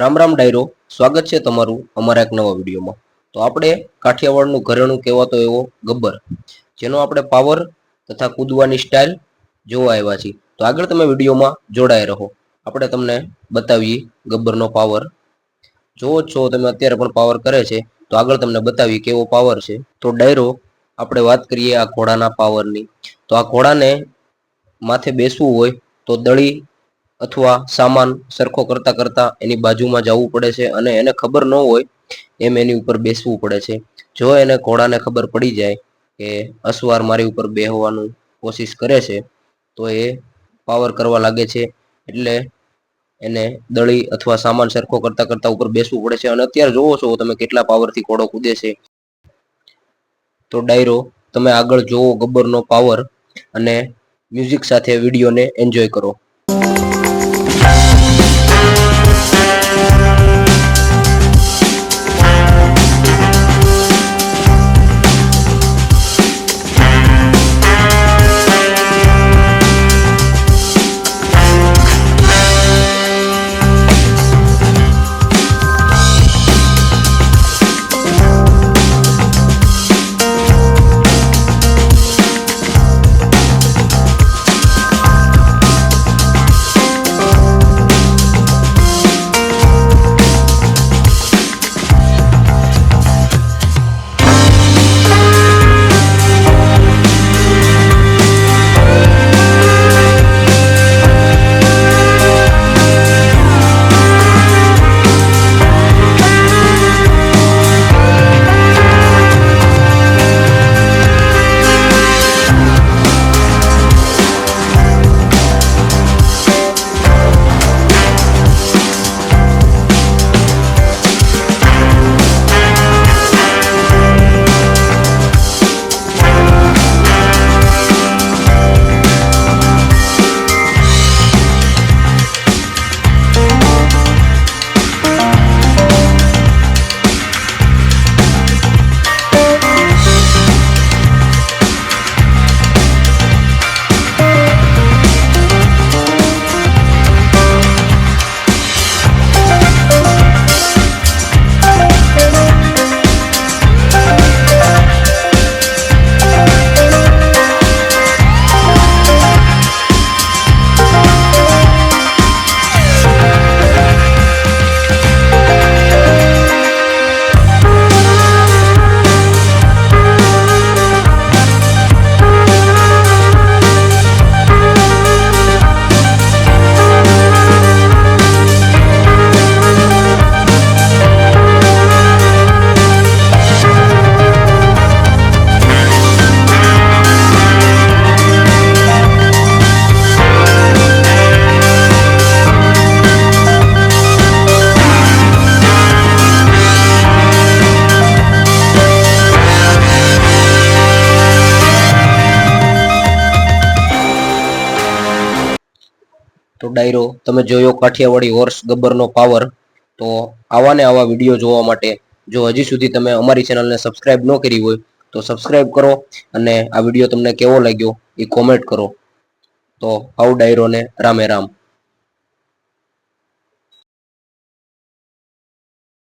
રામ રામ ડાયરો, સ્વાગત છે તમારું અમારા એક નવા વિડીયોમાં. તો આપણે કાઠિયાવાડનું ઘરેણું કહેવાતો એવો ગબ્બર, જેનો આપણે પાવર તથા કૂદવાની સ્ટાઇલ જોવા આવ્યા છીએ. તો આગળ તમે વિડીયોમાં જોડાઈ રહો, આપણે તમને બતાવીએ ગબ્બરનો પાવર. જોવો છો તમે અત્યારે પણ પાવર કરે છે, તો આગળ તમને બતાવીએ કેવો પાવર છે. તો ડાયરો, આપણે વાત કરીએ આ ઘોડાના પાવરની. તો આ ઘોડાને માથે બેસવું હોય તો દળી અથવા સામાન સરખો કરતા કરતા એની બાજુમાં જવું પડે છે, અને એને ખબર ન હોય એમ એની ઉપર બેસવું પડે છે. જો એને ઘોડાને ખબર પડી જાય કે અસવાર મારી ઉપર બેહવાનું કોશિશ કરે છે, તો એ પાવર કરવા લાગે છે. એટલે એને દળી અથવા સામાન સરખો કરતા કરતા ઉપર બેસવું પડે છે. અને અત્યારે જોવો છો તમે કેટલા પાવરથી ઘોડો કૂદે છે. તો ડાયરો, તમે આગળ જોવો ગબ્બરનો પાવર, અને મ્યુઝિક સાથે વિડીયોને એન્જોય કરો. તો ડાયરો, તમે જોયો કાઠિયાવાડી હોર્સ ગબ્બરનો પાવર. તો આવા ને આવા વિડીયો જોવા માટે જો હજી સુધી તમે અમારી ચેનલને સબસ્ક્રાઇબ ન કરી હોય તો સબસ્ક્રાઇબ કરો, અને આ વિડીયો તમને કેવો લાગ્યો એ કોમેન્ટ કરો. તો આવ ડાયરોને રામે રામ.